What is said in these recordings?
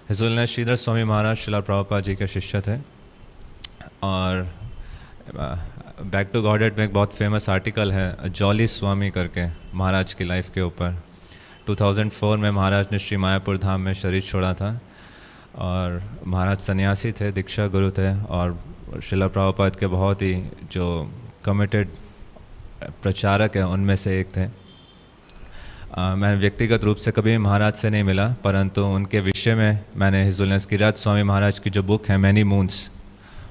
हिजुलनाथ श्रीधर स्वामी महाराज शिला प्रभुपाद जी के शिष्य थे। और बैक टू गॉडेड में एक बहुत फेमस आर्टिकल है जॉली स्वामी करके महाराज की लाइफ के ऊपर। 2004 में महाराज ने श्री मायापुर धाम में शरीर छोड़ा था और महाराज सन्यासी थे, दीक्षा गुरु थे और शिला प्रभुपाद के बहुत ही जो कमिटेड प्रचारक हैं उनमें से एक थे। मैं व्यक्तिगत रूप से कभी महाराज से नहीं मिला, परंतु उनके विषय में मैंने हिजुलनाथ गिरिराज स्वामी महाराज की जो बुक है मैनी मून्स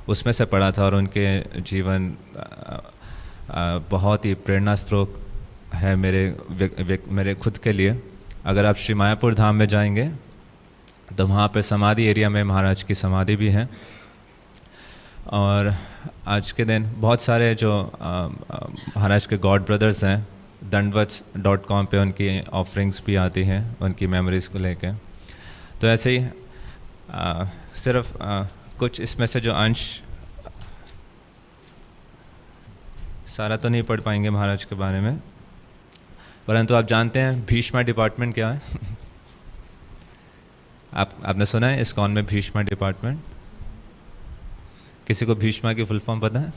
उसमें से पढ़ा था और उनके जीवन बहुत ही प्रेरणा स्रोत है मेरे खुद के लिए। अगर आप श्री मायापुर धाम में जाएंगे तो वहाँ पे समाधि एरिया में महाराज की समाधि भी है। और आज के दिन बहुत सारे जो महाराज के गॉड ब्रदर्स हैं दंडवत्स.com पे उनकी ऑफरिंग्स भी आती हैं उनकी मेमोरीज़ को लेके। तो ऐसे ही सिर्फ कुछ इसमें से जो अंश, सारा तो नहीं पढ़ पाएंगे महाराज के बारे में, परंतु आप जानते हैं भीष्मा डिपार्टमेंट क्या है? आपने सुना है इस्कॉन में भीष्मा डिपार्टमेंट? किसी को भीष्मा की फुल फॉर्म पता है?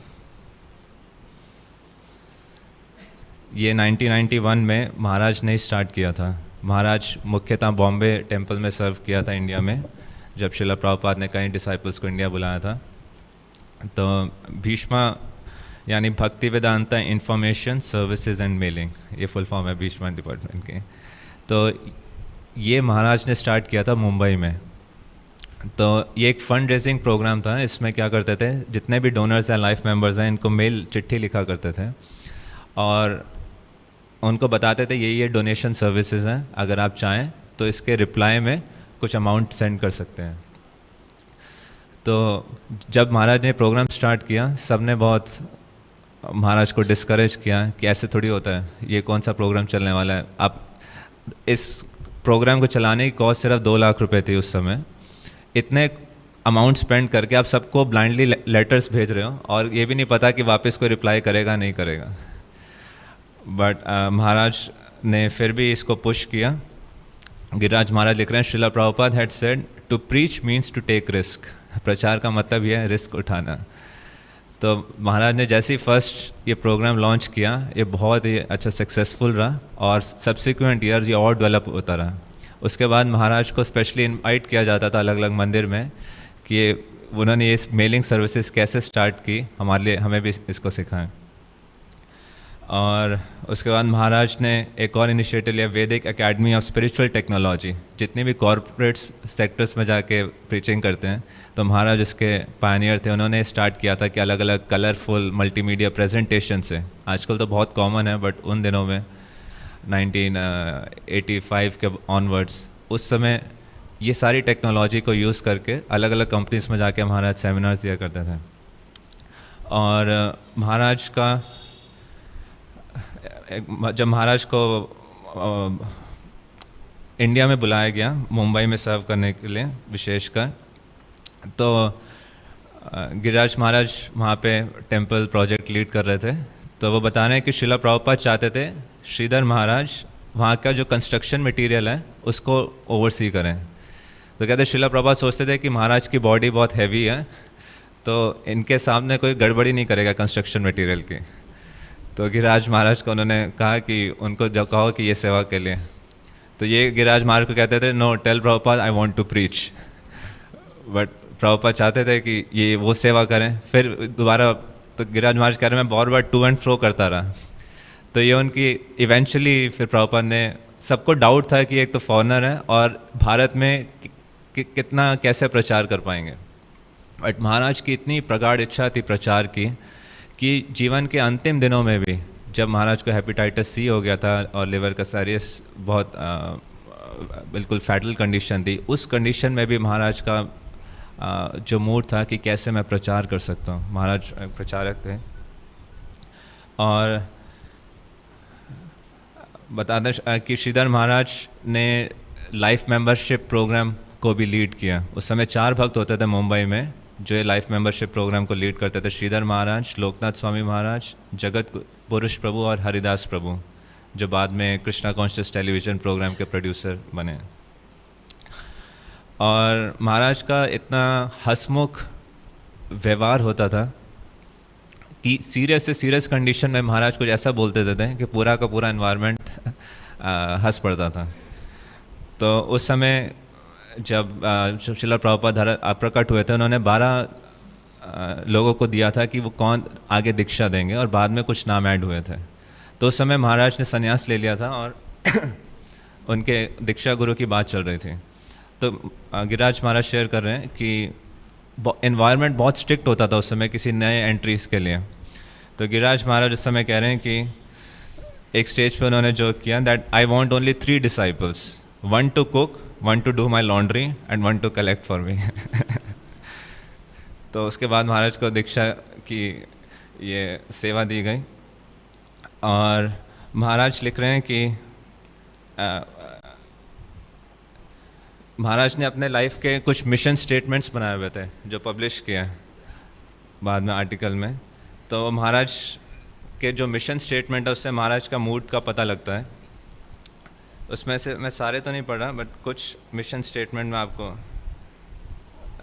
ये 1991 में महाराज ने स्टार्ट किया था। महाराज मुख्यतः बॉम्बे टेम्पल में सर्व किया था इंडिया में, जब शिला प्रभुपाद ने कई डिसाइपल्स को इंडिया बुलाया था। तो भीष्मा यानी भक्ति Vedanta information services and mailing, ये फुल फॉर्म है भीष्मा डिपार्टमेंट के। तो ये महाराज ने स्टार्ट किया था मुंबई में। तो ये एक फंड रेजिंग प्रोग्राम था। इसमें क्या करते थे, जितने भी डोनर्स हैं, लाइफ मेंबर्स हैं, इनको मेल चिट्ठी लिखा करते थे और उनको बताते थे ये डोनेशन सर्विसेज हैं, अगर आप चाहें तो इसके रिप्लाई में कुछ अमाउंट सेंड कर सकते हैं। तो जब महाराज ने प्रोग्राम स्टार्ट किया, सब ने बहुत महाराज को डिस्करेज किया कि ऐसे थोड़ी होता है, ये कौन सा प्रोग्राम चलने वाला है। आप इस प्रोग्राम को चलाने की कॉस्ट सिर्फ 2 लाख रुपए थी उस समय। इतने अमाउंट स्पेंड करके आप सबको ब्लाइंडली लेटर्स भेज रहे हो और ये भी नहीं पता कि वापस कोई रिप्लाई करेगा नहीं करेगा। बट महाराज ने फिर भी इसको पुश किया। गिरिराज महाराज लिख रहे हैं, Srila Prabhupada had said to preach means to take risk. प्रचार का मतलब यह है रिस्क उठाना। तो महाराज ने जैसे ही फर्स्ट ये प्रोग्राम लॉन्च किया, ये बहुत ही अच्छा सक्सेसफुल रहा और सब्सिक्वेंट ईयर्स ये और डेवलप होता रहा। उसके बाद महाराज को स्पेशली इनवाइट किया जाता था अलग अलग मंदिर में कि उन्होंने ये मेलिंग सर्विसेज कैसे स्टार्ट की, हमारे लिए हमें भी इसको सिखाएं। और उसके बाद महाराज ने एक और इनिशिएटिव लिया, वैदिक एकेडमी ऑफ स्पिरिचुअल टेक्नोलॉजी। जितने भी कॉरपोरेट सेक्टर्स में जाके प्रीचिंग करते हैं, तो महाराज इसके पायनियर थे। उन्होंने स्टार्ट किया था कि अलग अलग कलरफुल मल्टीमीडिया प्रेजेंटेशन से, आजकल तो बहुत कॉमन है बट उन दिनों में 1985 के ऑनवर्ड्स, उस समय ये सारी टेक्नोलॉजी को यूज़ करके अलग अलग कंपनीज में जाके महाराज सेमिनार्स दिया करते थे। और महाराज का जब महाराज को इंडिया में बुलाया गया मुंबई में सर्व करने के लिए विशेषकर, तो गिरिराज महाराज वहाँ पे टेंपल प्रोजेक्ट लीड कर रहे थे। तो वो बता रहे हैं कि शिला प्रभुपाद चाहते थे श्रीधर महाराज वहाँ का जो कंस्ट्रक्शन मटेरियल है उसको ओवरसी करें। तो कहते शिला प्रभुपाद सोचते थे कि महाराज की बॉडी बहुत हैवी है, तो इनके सामने कोई गड़बड़ी नहीं करेगा कंस्ट्रक्शन मटेरियल की। तो गिरिराज महाराज को उन्होंने कहा कि उनको जब कहो कि ये सेवा के लिए, तो ये गिरिराज महाराज को कहते थे no tell Prabhupada I want to preach. But Prabhupada चाहते थे कि ये वो सेवा करें। फिर दोबारा तो गिरिराज महाराज कह रहे मैं बार बार टू एंड फ्रो करता रहा। तो ये उनकी इवेंचुअली फिर प्रभुपाद ने, सबको डाउट था कि एक तो फॉरेनर है और भारत में कितना कैसे प्रचार कर पाएंगे। बट महाराज की इतनी प्रगाढ़ इच्छा थी प्रचार की कि जीवन के अंतिम दिनों में भी, जब महाराज को हेपेटाइटिस सी हो गया था और लिवर का सीरियस बहुत बिल्कुल फैटल कंडीशन थी, उस कंडीशन में भी महाराज का जो मूड था कि कैसे मैं प्रचार कर सकता हूँ। महाराज प्रचारक थे। और बता दें कि श्रीधर महाराज ने लाइफ मेंबरशिप प्रोग्राम को भी लीड किया। उस समय 4 भक्त होते थे मुंबई में जो ये लाइफ मेंबरशिप प्रोग्राम को लीड करते थे, श्रीधर महाराज, लोकनाथ स्वामी महाराज, जगत पुरुष प्रभु और हरिदास प्रभु, जो बाद में कृष्णा कॉन्शियस टेलीविज़न प्रोग्राम के प्रोड्यूसर बने। और महाराज का इतना हंसमुख व्यवहार होता था कि सीरियस से सीरियस कंडीशन में महाराज कुछ ऐसा बोल देते थे कि पूरा का पूरा एनवायरनमेंट हंस पड़ता था। तो उस समय जब श्रील प्रभुपाद प्रकट हुए थे, उन्होंने 12 लोगों को दिया था कि वो कौन आगे दीक्षा देंगे, और बाद में कुछ नाम ऐड हुए थे। तो उस समय महाराज ने संन्यास ले लिया था और उनके दीक्षा गुरु की बात चल रही थी। तो गिरिराज महाराज शेयर कर रहे हैं कि एनवायरनमेंट बहुत स्ट्रिक्ट होता था उस समय किसी नए एंट्रीज के लिए। तो गिरिराज महाराज उस समय कह रहे हैं कि एक स्टेज पे उन्होंने जो किया, that I want only 3 disciples, 1 to cook, 1 to do my laundry and 1 to collect for me. तो उसके बाद महाराज को दीक्षा की ये सेवा दी गई। और महाराज लिख रहे हैं कि महाराज ने अपने लाइफ के कुछ मिशन स्टेटमेंट्स बनाए हुए थे जो पब्लिश किए बाद में आर्टिकल में। तो महाराज के जो मिशन स्टेटमेंट है उससे महाराज का मूड का पता लगता है। उसमें से मैं सारे तो नहीं पढ़ रहा, बट कुछ मिशन स्टेटमेंट में आपको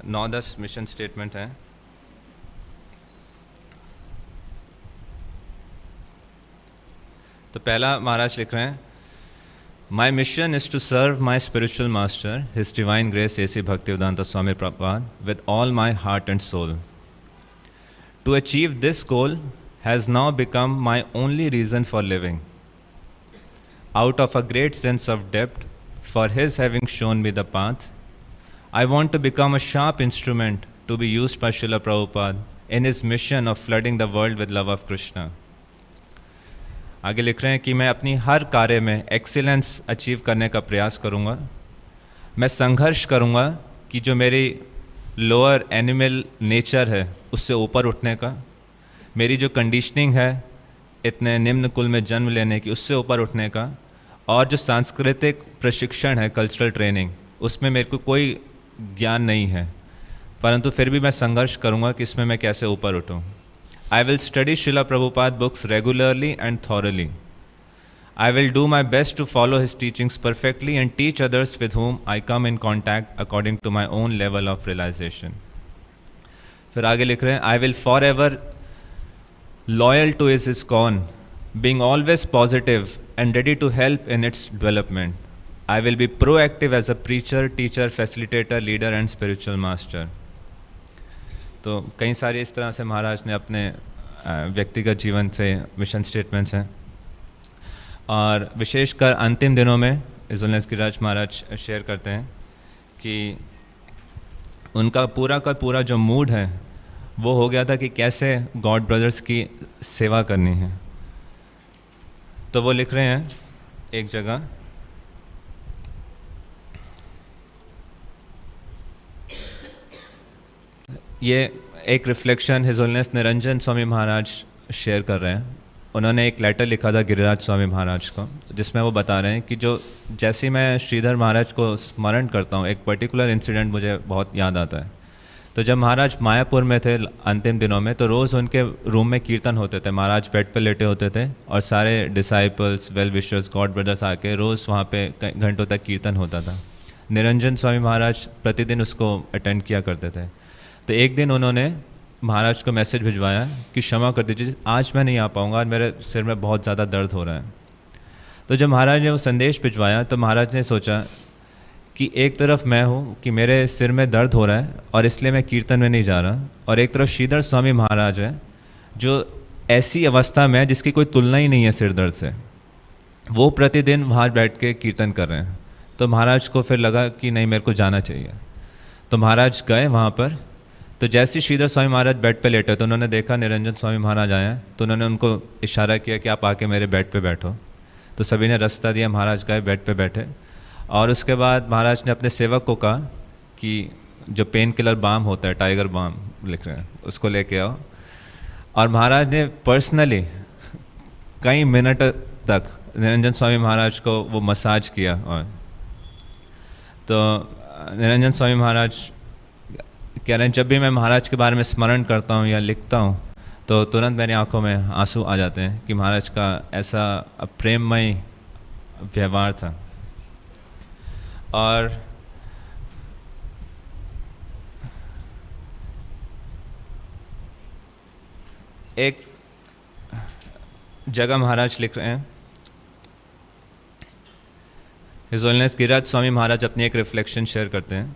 9-10 मिशन स्टेटमेंट हैं। तो पहला महाराज लिख रहे हैं, My mission is to serve my spiritual master, His Divine Grace A.C. Bhaktivedanta Swami Prabhupada, with all my heart and soul. To achieve this goal has now become my only reason for living. Out of a great sense of depth for His having shown me the path, I want to become a sharp instrument to be used by Srila Prabhupada in his mission of flooding the world with love of Krishna. आगे लिख रहे हैं कि मैं अपनी हर कार्य में excellence achieve करने का प्रयास करूंगा। मैं संघर्ष करूंगा कि जो मेरी लोअर एनिमल नेचर है उससे ऊपर उठने का, मेरी जो कंडीशनिंग है इतने निम्न कुल में जन्म लेने की उससे ऊपर उठने का, और जो सांस्कृतिक प्रशिक्षण है कल्चरल ट्रेनिंग उसमें मेरे को कोई ज्ञान नहीं है, परंतु फिर भी मैं संघर्ष करूंगा कि इसमें मैं कैसे ऊपर उठूं। I will study Srila Prabhupada books regularly and thoroughly. I will do my best to follow his teachings perfectly and teach others with whom I come in contact according to my own level of realization. फिर आगे लिख रहे हैं, I will forever loyal to his ISKCON, being always positive and ready to help in its development. I will be proactive as a preacher, teacher, facilitator, leader and spiritual master. तो कई सारी इस तरह से महाराज ने अपने व्यक्तिगत जीवन से मिशन स्टेटमेंट्स हैं। और विशेषकर अंतिम दिनों में इजुलनेस गिरिराज महाराज शेयर करते हैं कि उनका पूरा का पूरा जो मूड है वो हो गया था कि कैसे गॉड ब्रदर्स की सेवा करनी है। तो वो लिख रहे हैं एक जगह, ये एक reflection his holiness Niranjan Swami Maharaj share कर रहे हैं। उन्होंने एक लेटर लिखा था गिरिराज स्वामी महाराज को, जिसमें वो बता रहे हैं कि जो जैसे मैं श्रीधर महाराज को स्मरण करता हूँ, एक पर्टिकुलर इंसिडेंट मुझे बहुत याद आता है। तो जब महाराज मायापुर में थे अंतिम दिनों में, तो रोज़ उनके रूम में कीर्तन होते थे। महाराज बेड पर लेटे होते थे और सारे disciples, well wishers, God brothers आके रोज़ वहाँ पे घंटों तक कीर्तन होता था। निरंजन स्वामी महाराज प्रतिदिन उसको अटेंड किया करते थे। तो एक दिन उन्होंने महाराज को मैसेज भिजवाया कि क्षमा कर दीजिए, आज मैं नहीं आ पाऊँगा और मेरे सिर में बहुत ज़्यादा दर्द हो रहा है। तो जब महाराज ने वो संदेश भिजवाया तो महाराज ने सोचा कि एक तरफ मैं हूँ कि मेरे सिर में दर्द हो रहा है और इसलिए मैं कीर्तन में नहीं जा रहा, और एक तरफ श्रीधर स्वामी महाराज है जो ऐसी अवस्था में है जिसकी कोई तुलना ही नहीं है सिर दर्द से, वो प्रतिदिन वहाँ बैठ के कीर्तन कर रहे हैं। तो महाराज को फिर लगा कि नहीं, मेरे को जाना चाहिए। तो महाराज गए वहाँ पर। तो जैसे श्रीधर स्वामी महाराज बेड पे लेटे तो उन्होंने देखा निरंजन स्वामी महाराज आए हैं, तो उन्होंने उनको इशारा किया कि आप आके मेरे बेड पे बैठो। तो सभी ने रास्ता दिया, महाराज गए बेड पे बैठे। और उसके बाद महाराज ने अपने सेवक को कहा कि जो पेन किलर बाम होता है, टाइगर बाम लिख रहे हैं, उसको लेके आओ। और महाराज ने पर्सनली कई मिनट तक निरंजन स्वामी महाराज को वो मसाज किया। और तो निरंजन स्वामी महाराज कह रहे हैं, जब भी मैं महाराज के बारे में स्मरण करता हूँ या लिखता हूँ तो तुरंत मेरी आंखों में आंसू आ जाते हैं कि महाराज का ऐसा प्रेममय व्यवहार था। और एक जगह महाराज लिख रहे हैं, हिज होलिनेस गिरिराज स्वामी महाराज अपनी एक रिफ्लेक्शन शेयर करते हैं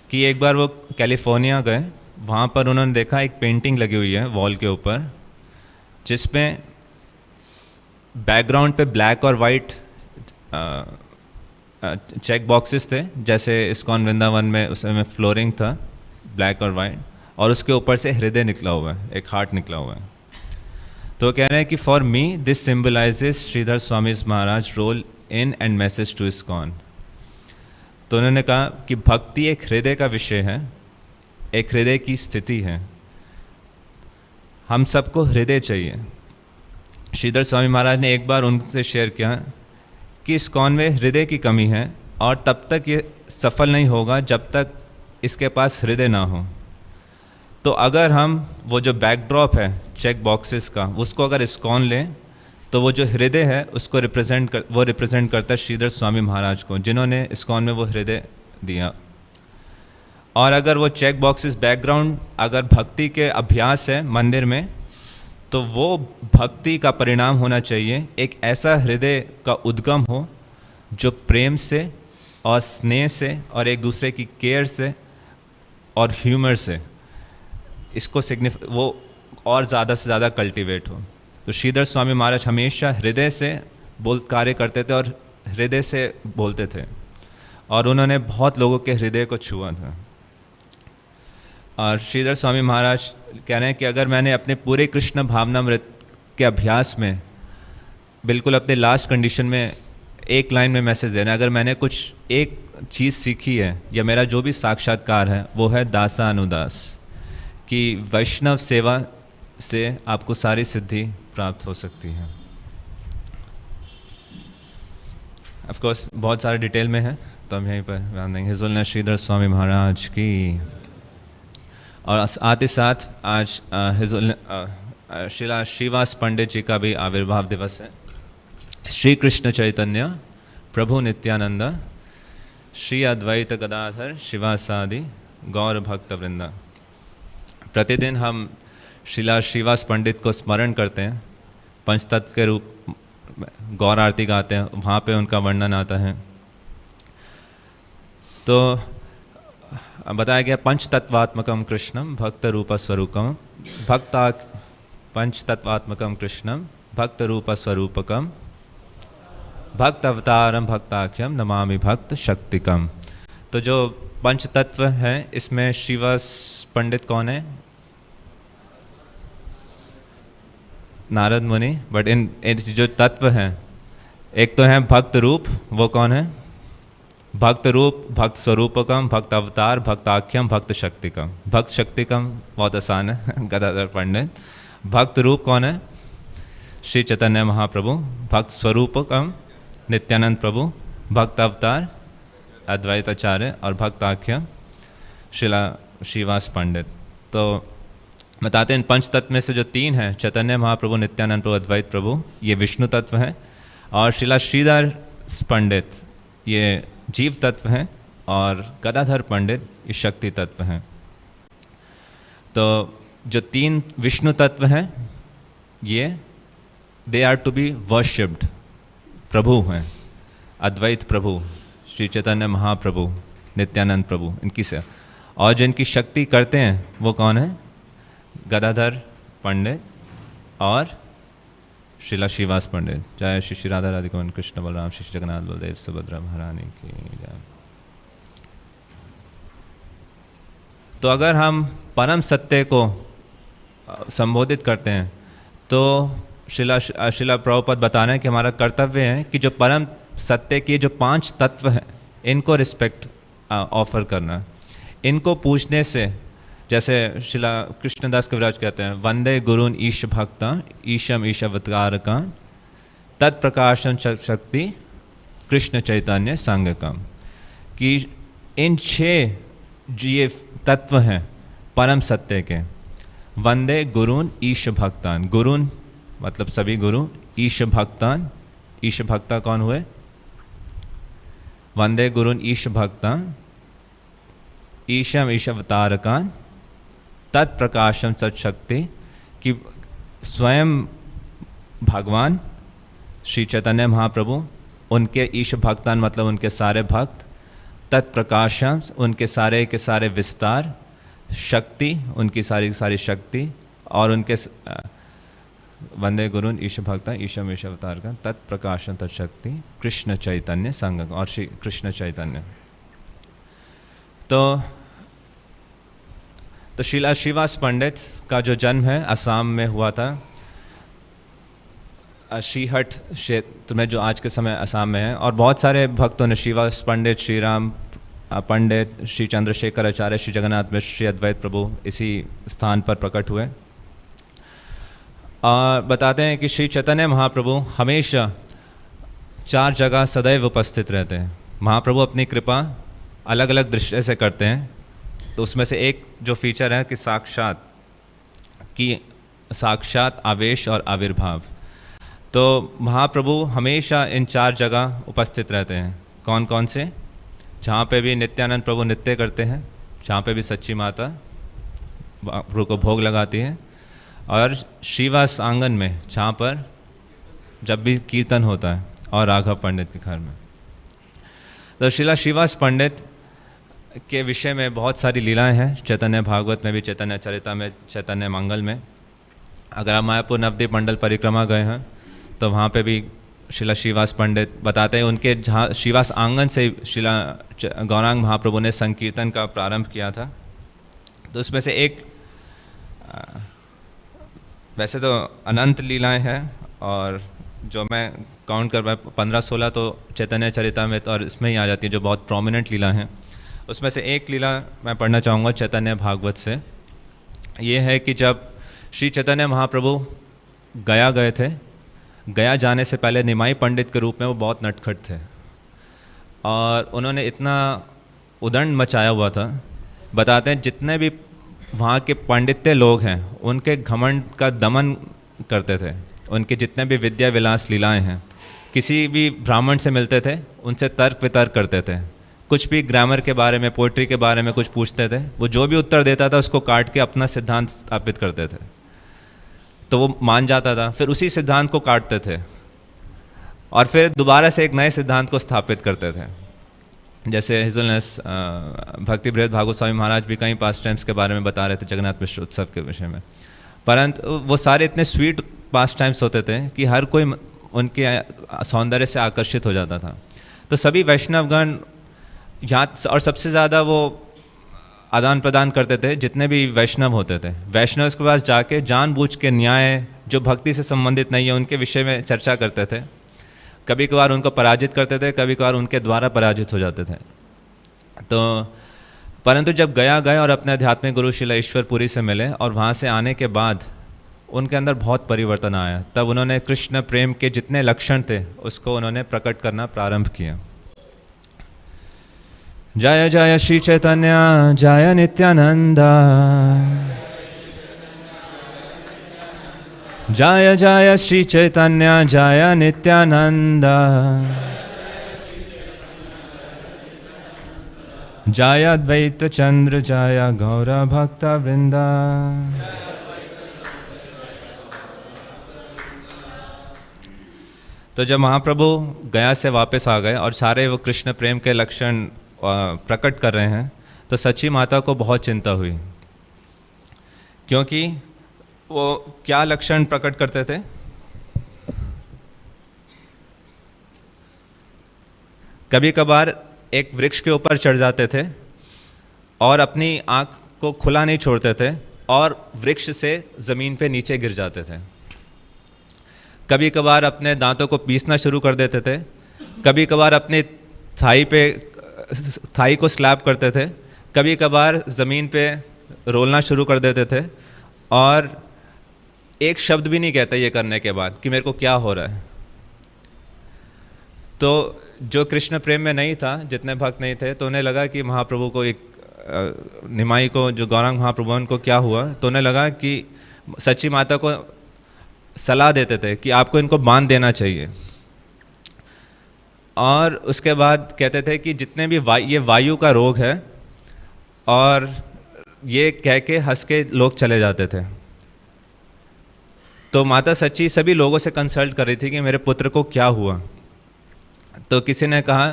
कि एक बार वो कैलिफोर्निया गए, वहाँ पर उन्होंने देखा एक पेंटिंग लगी हुई है वॉल के ऊपर, जिसमें बैकग्राउंड पे ब्लैक और वाइट चेक बॉक्सेस थे, जैसे इस्कॉन वृंदावन में उसमें फ्लोरिंग था ब्लैक और वाइट, और उसके ऊपर से हृदय निकला हुआ है, एक हार्ट निकला हुआ है। तो कह रहे हैं कि for me this symbolizes Shridhar Swami Maharaj role in and message to ISKCON. तो उन्होंने कहा कि भक्ति एक हृदय का विषय है, एक हृदय की स्थिति है, हम सबको हृदय चाहिए। श्रीधर स्वामी महाराज ने एक बार उनसे शेयर किया कि इस्कॉन में हृदय की कमी है और तब तक ये सफल नहीं होगा जब तक इसके पास हृदय ना हो। तो अगर हम वो जो बैकड्रॉप है चेक बॉक्सेस का, उसको अगर इस्कॉन लें तो वो जो हृदय है उसको रिप्रेजेंट करता है श्रीधर स्वामी महाराज को, जिन्होंने इस्कॉन में वो हृदय दिया। और अगर वो चेक बॉक्सेस बैकग्राउंड अगर भक्ति के अभ्यास है मंदिर में, तो वो भक्ति का परिणाम होना चाहिए एक ऐसा हृदय का उद्गम हो जो प्रेम से और स्नेह से और एक दूसरे की केयर से और ह्यूमर से इसको वो और ज़्यादा से ज़्यादा कल्टीवेट हो। तो श्रीधर स्वामी महाराज हमेशा हृदय से कार्य करते थे और हृदय से बोलते थे, और उन्होंने बहुत लोगों के हृदय को छुआ था। और श्रीधर स्वामी महाराज कह रहे हैं कि अगर मैंने अपने पूरे कृष्ण भावनामृत के अभ्यास में बिल्कुल अपने लास्ट कंडीशन में एक लाइन में मैसेज देना है, अगर मैंने कुछ एक चीज़ सीखी है या मेरा जो भी साक्षात्कार है वो है दासा अनुदास, कि वैष्णव सेवा से आपको सारी सिद्धि प्राप्त हो सकती है। ऑफ कोर्स बहुत सारे डिटेल में है तो हम यहीं पर ध्यान देंगे। हिज होलिनेस श्रीधर स्वामी महाराज की। और आते साथ आज श्रीला श्रीवास पंडित जी का भी आविर्भाव दिवस है। श्री कृष्ण चैतन्य प्रभु नित्यानंद श्री अद्वैत गदाधर शिवासादि गौर भक्त वृंदा। प्रतिदिन हम श्रीला श्रीवास पंडित को स्मरण करते हैं, पंचतत्व के रूप गौर आरती गाते हैं, वहाँ पे उनका वर्णन आता है। तो बताया गया पंचतत्वात्मकम कृष्णम भक्त रूप स्वरूपम भक्ता पंचतत्वात्मकम कृष्णम भक्त रूप स्वरूपकम भक्त अवतारम भक्ताख्यम नमामि भक्त शक्तिकम। तो जो पंच तत्व है इसमें श्रीवास पंडित कौन है? नारद मुनि। बट इन जो तत्व हैं, एक तो है भक्त रूप, वो कौन है? भक्त रूप, भक्त स्वरूपकम, भक्त अवतार, भक्ताख्यम, भक्त शक्तिकम। भक्त शक्तिकम बहुत आसान है, गदाधर पंडित। भक्त रूप कौन है? श्री चैतन्य महाप्रभु। भक्त स्वरूपकम नित्यानंद प्रभु। भक्त अवतार अद्वैत आचार्य और भक्ताख्यम शिला श्रीवास पंडित। तो बताते हैं इन पंच तत्व में से जो तीन हैं, चैतन्य महाप्रभु, नित्यानंद प्रभु, अद्वैत प्रभु, ये विष्णु तत्व हैं, और शिला श्रीधर पंडित ये जीव तत्व हैं, और गदाधर पंडित ये शक्ति तत्व हैं। तो जो तीन विष्णु तत्व हैं ये they are to be worshipped, प्रभु हैं, अद्वैत प्रभु, श्री चैतन्य महाप्रभु, नित्यानंद प्रभु, इनकी से। और जिनकी शक्ति करते हैं वो कौन है? गदाधर पंडित और श्रीला श्रीवास पंडित। जय श्री श्री राधा राधिका कृष्ण बलराम श्री जगन्नाथ बलदेव सुभद्रा महारानी की जय। तो अगर हम परम सत्य को संबोधित करते हैं तो श्रीला प्रभुपाद बता रहे हैं कि हमारा कर्तव्य है कि जो परम सत्य के जो पांच तत्व हैं इनको रिस्पेक्ट ऑफर करना। इनको पूछने से, जैसे श्रीला कृष्णदास कविराज कहते हैं, वंदे गुरुन ईश भक्ता ईशम ईशवत्कारका तत्प्रकाशम शक्ति कृष्ण चैतन्य संगकम। कि इन छह जो ये तत्व हैं परम सत्य के, वंदे गुरुन ईश भक्तान, गुरुन मतलब सभी गुरु, ईश भक्तान, ईश भक्ता कौन हुए? वंदे गुरुन ईश भक्तान ईशम ईशवतारकान तत्प्रकाशम सत्शक्ति, कि स्वयं भगवान श्री चैतन्य महाप्रभु, उनके ईश भक्तान मतलब उनके सारे भक्त, तत्प्रकाशम उनके सारे के सारे विस्तार, शक्ति उनकी सारी की सारी शक्ति, और उनके वंदे गुरुन ईश भक्ता ईशम ईश अवतार का तत्प्रकाशन तत्शक्ति कृष्ण चैतन्य संग, और श्री कृष्ण चैतन्य। तो श्रीला श्रीवास पंडित का जो जन्म है असम में हुआ था, श्रीहट क्षेत्र में जो आज के समय असम में है। और बहुत सारे भक्तों ने श्रीवास पंडित, श्री राम पंडित, श्री चंद्रशेखर आचार्य, श्री जगन्नाथ मिश्र, श्री अद्वैत प्रभु इसी स्थान पर प्रकट हुए। और बताते हैं कि श्री चैतन्य महाप्रभु हमेशा 4 जगह सदैव उपस्थित रहते हैं। महाप्रभु अपनी कृपा अलग अलग दृष्टि से करते हैं, तो उसमें से एक जो फीचर है कि साक्षात आवेश और आविर्भाव। तो महाप्रभु हमेशा इन 4 जगह उपस्थित रहते हैं। कौन कौन से? जहाँ पे भी नित्यानंद प्रभु नृत्य करते हैं, जहाँ पे भी सच्ची माता प्रभु को भोग लगाती है, और श्रीवास आंगन में जहाँ पर जब भी कीर्तन होता है, और राघव पंडित के घर में। तो श्रीला श्रीवास पंडित के विषय में बहुत सारी लीलाएं हैं, चैतन्य भागवत में भी, चैतन्य चरिता में, चैतन्य मंगल में। अगर आप मायापुर नवद्वीप मंडल परिक्रमा गए हैं तो वहाँ पे भी श्रीला श्रीवास पंडित बताते हैं उनके जहाँ श्रीवास आंगन से श्रीला गौरांग महाप्रभु ने संकीर्तन का प्रारंभ किया था। तो उसमें से एक, वैसे तो अनंत लीलाएं हैं, और जो मैं काउंट कर पाया 15-16 तो चैतन्य चरिता में और इसमें ही आ जाती है, जो बहुत प्रोमिनेंट लीला हैं। उसमें से एक लीला मैं पढ़ना चाहूँगा चैतन्य भागवत से। ये है कि जब श्री चैतन्य महाप्रभु गया गए थे, गया जाने से पहले निमाई पंडित के रूप में वो बहुत नटखट थे, और उन्होंने इतना उदंड मचाया हुआ था। बताते हैं जितने भी वहाँ के पांडित्य लोग हैं उनके घमंड का दमन करते थे। उनके जितने भी विद्या विलास लीलाएं हैं, किसी भी ब्राह्मण से मिलते थे उनसे तर्क वितर्क करते थे, कुछ भी ग्रामर के बारे में, पोइट्री के बारे में कुछ पूछते थे, वो जो भी उत्तर देता था उसको काट के अपना सिद्धांत स्थापित करते थे। तो वो मान जाता था, फिर उसी सिद्धांत को काटते थे और फिर दोबारा से एक नए सिद्धांत को स्थापित करते थे। जैसे हिजुलनेस भक्ति बृहद भागवत स्वामी महाराज भी कई पास्ट टाइम्स के बारे में बता रहे थे जगन्नाथ मिश्र उत्सव के विषय में, परंतु वो सारे इतने स्वीट पास्ट टाइम्स होते थे कि हर कोई उनके सौंदर्य से आकर्षित हो जाता था। तो सभी वैष्णवगण यहाँ, और सबसे ज़्यादा वो आदान प्रदान करते थे जितने भी वैष्णव होते थे। वैष्णव के पास जाके जानबूझ के न्याय जो भक्ति से संबंधित नहीं है उनके विषय में चर्चा करते थे। कभी कभार उनको पराजित करते थे, कभी कभार उनके द्वारा पराजित हो जाते थे। तो परंतु जब गया गए और अपने आध्यात्मिक गुरु श्रील ईश्वरपुरी से मिले और वहाँ से आने के बाद उनके अंदर बहुत परिवर्तन आया। तब उन्होंने कृष्ण प्रेम के जितने लक्षण थे उसको उन्होंने प्रकट करना प्रारंभ किया। जय जय श्री चैतन्य जय नित्यानंद, जय जय श्री चैतन्य जय नित्यानंद, जय अद्वैत चंद्र जय गौर भक्त वृंदा। तो जब महाप्रभु गया से वापस आ गए और सारे वो कृष्ण प्रेम के लक्षण प्रकट कर रहे हैं, तो सच्ची माता को बहुत चिंता हुई, क्योंकि वो क्या लक्षण प्रकट करते थे। कभी कभार एक वृक्ष के ऊपर चढ़ जाते थे और अपनी आँख को खुला नहीं छोड़ते थे और वृक्ष से ज़मीन पे नीचे गिर जाते थे। कभी कभार अपने दांतों को पीसना शुरू कर देते थे, कभी कभार अपने थाई को स्लैप करते थे, कभी कभार ज़मीन पे रोलना शुरू कर देते थे और एक शब्द भी नहीं कहते ये करने के बाद कि मेरे को क्या हो रहा है। तो जो कृष्ण प्रेम में नहीं था, जितने भक्त नहीं थे, तो उन्हें लगा कि महाप्रभु को एक निमाई को, जो गौरांग महाप्रभु उनको क्या हुआ, तो उन्हें लगा कि सच्ची माता को सलाह देते थे कि आपको इनको बांध देना चाहिए। और उसके बाद कहते थे कि जितने भी ये वायु का रोग है, और ये कह के हंस के लोग चले जाते थे। तो माता सच्ची सभी लोगों से कंसल्ट कर रही थी कि मेरे पुत्र को क्या हुआ। तो किसी ने कहा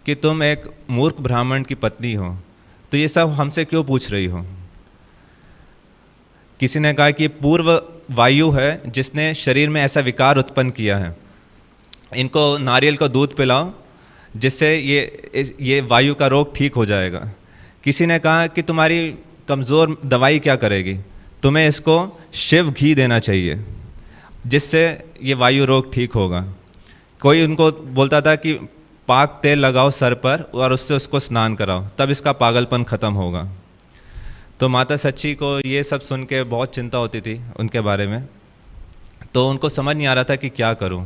कि तुम एक मूर्ख ब्राह्मण की पत्नी हो, तो ये सब हमसे क्यों पूछ रही हो। किसी ने कहा कि पूर्व वायु है जिसने शरीर में ऐसा विकार उत्पन्न किया है, इनको नारियल का दूध पिलाओ जिससे ये वायु का रोग ठीक हो जाएगा। किसी ने कहा कि तुम्हारी कमज़ोर दवाई क्या करेगी, तुम्हें इसको शिव घी देना चाहिए जिससे ये वायु रोग ठीक होगा। कोई उनको बोलता था कि पाक तेल लगाओ सर पर और उससे उसको स्नान कराओ, तब इसका पागलपन ख़त्म होगा। तो माता सच्ची को ये सब सुन के बहुत चिंता होती थी उनके बारे में, तो उनको समझ नहीं आ रहा था कि क्या करूं।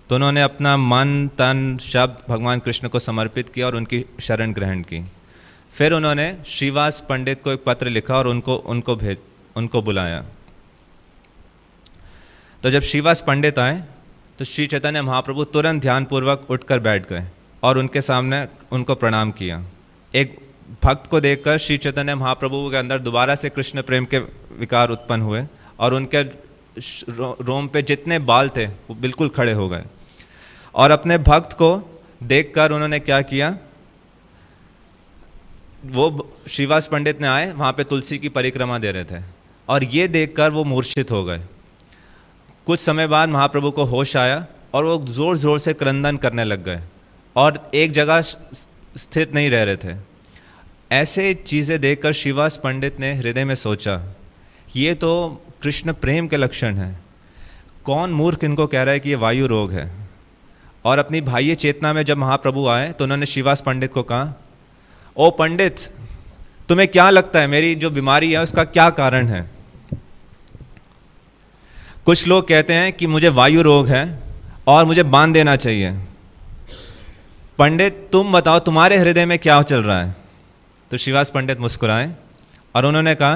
तो उन्होंने अपना मन तन शब्द भगवान कृष्ण को समर्पित किया और उनकी शरण ग्रहण की। फिर उन्होंने श्रीवास पंडित को एक पत्र लिखा और उनको बुलाया। तो जब श्रीवास पंडित आए तो श्री चैतन्य महाप्रभु तुरंत ध्यानपूर्वक उठकर बैठ गए और उनके सामने उनको प्रणाम किया। एक भक्त को देखकर श्री चैतन्य महाप्रभु के अंदर दोबारा से कृष्ण प्रेम के विकार उत्पन्न हुए और उनके रोम पे जितने बाल थे वो बिल्कुल खड़े हो गए। और अपने भक्त को देखकर उन्होंने क्या किया, वो श्रीवास पंडित ने आए, वहाँ पे तुलसी की परिक्रमा दे रहे थे और ये देखकर वो मूर्छित हो गए। कुछ समय बाद महाप्रभु को होश आया और वो ज़ोर ज़ोर से क्रंदन करने लग गए और एक जगह स्थित नहीं रह रहे थे। ऐसे चीज़ें देखकर श्रीवास पंडित ने हृदय में सोचा, ये तो कृष्ण प्रेम के लक्षण हैं। कौन मूर्ख इनको कह रहा है कि ये वायु रोग है। और अपनी बाह्य चेतना में जब महाप्रभु आए तो उन्होंने श्रीवास पंडित को कहा, ओ पंडित, तुम्हें क्या लगता है मेरी जो बीमारी है उसका क्या कारण है। कुछ लोग कहते हैं कि मुझे वायु रोग है और मुझे बांध देना चाहिए। पंडित तुम बताओ तुम्हारे हृदय में क्या चल रहा है। तो श्रीवास पंडित मुस्कुराए और उन्होंने कहा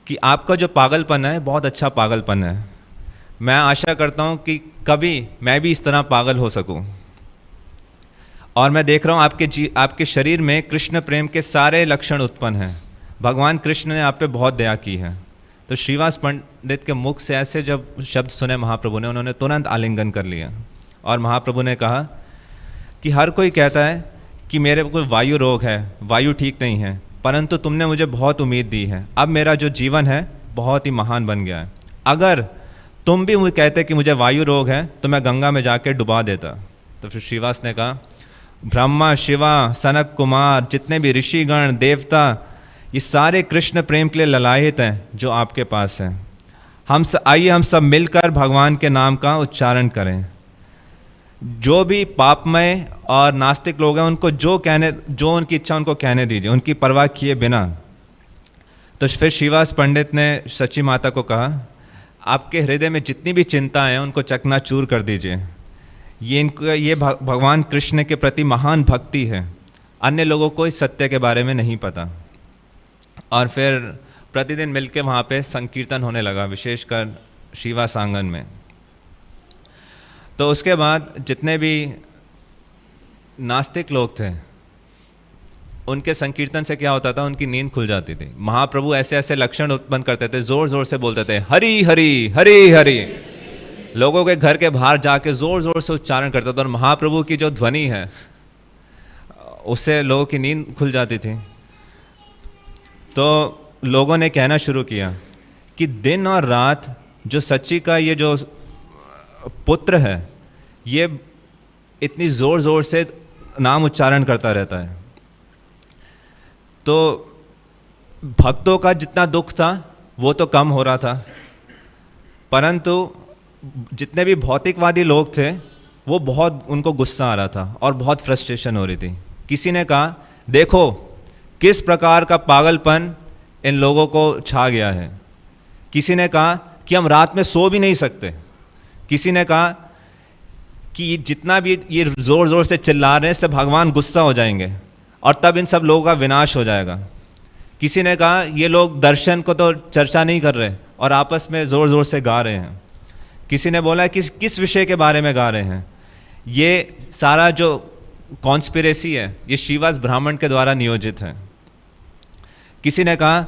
कि आपका जो पागलपन है बहुत अच्छा पागलपन है। मैं आशा करता हूँ कि कभी मैं भी इस तरह पागल हो सकूँ। और मैं देख रहा हूँ आपके शरीर में कृष्ण प्रेम के सारे लक्षण उत्पन्न हैं। भगवान कृष्ण ने आप पे बहुत दया की है। तो श्रीवास पंडित के मुख से ऐसे जब शब्द सुने महाप्रभु ने, उन्होंने तुरंत आलिंगन कर लिया और महाप्रभु ने कहा कि हर कोई कहता है कि मेरे को वायु रोग है, वायु ठीक नहीं है, परंतु तुमने मुझे बहुत उम्मीद दी है। अब मेरा जो जीवन है बहुत ही महान बन गया है। अगर तुम भी मुझे कहते कि मुझे वायु रोग है तो मैं गंगा में जाके डुबा देता। तो फिर श्रीवास ने कहा, ब्रह्मा शिवा सनक कुमार जितने भी ऋषिगण देवता ये सारे कृष्ण प्रेम के लिए ललायित हैं जो आपके पास हैं। आइए हम सब मिलकर भगवान के नाम का उच्चारण करें। जो भी पापमय और नास्तिक लोग हैं उनको जो उनकी इच्छा उनको कहने दीजिए, उनकी परवाह किए बिना। तो फिर श्रीवास पंडित ने सच्ची माता को कहा, आपके हृदय में जितनी भी चिंता है उनको चकनाचूर कर दीजिए। ये भगवान कृष्ण के प्रति महान भक्ति है। अन्य लोगों को इस सत्य के बारे में नहीं पता। और फिर प्रतिदिन मिलके वहाँ पे संकीर्तन होने लगा, विशेषकर श्रीवास आंगन में। तो उसके बाद जितने भी नास्तिक लोग थे उनके संकीर्तन से क्या होता था, उनकी नींद खुल जाती थी। महाप्रभु ऐसे ऐसे लक्षण उत्पन्न करते थे, जोर जोर से बोलते थे, हरि हरि हरि हरि। लोगों के घर के बाहर जाके जोर जोर से उच्चारण करते थे और महाप्रभु की जो ध्वनि है उससे लोगों की नींद खुल जाती थी। तो लोगों ने कहना शुरू किया कि दिन और रात जो सच्ची का ये जो पुत्र है ये इतनी ज़ोर ज़ोर से नाम उच्चारण करता रहता है। तो भक्तों का जितना दुख था वो तो कम हो रहा था, परंतु जितने भी भौतिकवादी लोग थे वो बहुत उनको गुस्सा आ रहा था और बहुत फ्रस्ट्रेशन हो रही थी। किसी ने कहा, देखो किस प्रकार का पागलपन इन लोगों को छा गया है। किसी ने कहा कि हम रात में सो भी नहीं सकते। किसी ने कहा कि जितना भी ये ज़ोर ज़ोर से चिल्ला रहे हैं इससे भगवान गुस्सा हो जाएंगे और तब इन सब लोगों का विनाश हो जाएगा। किसी ने कहा ये लोग दर्शन को तो चर्चा नहीं कर रहे और आपस में ज़ोर ज़ोर से गा रहे हैं। किसी ने बोला किस विषय के बारे में गा रहे हैं, ये सारा जो कॉन्स्पिरेसी है ये श्रीवास ब्राह्मण के द्वारा नियोजित है। किसी ने कहा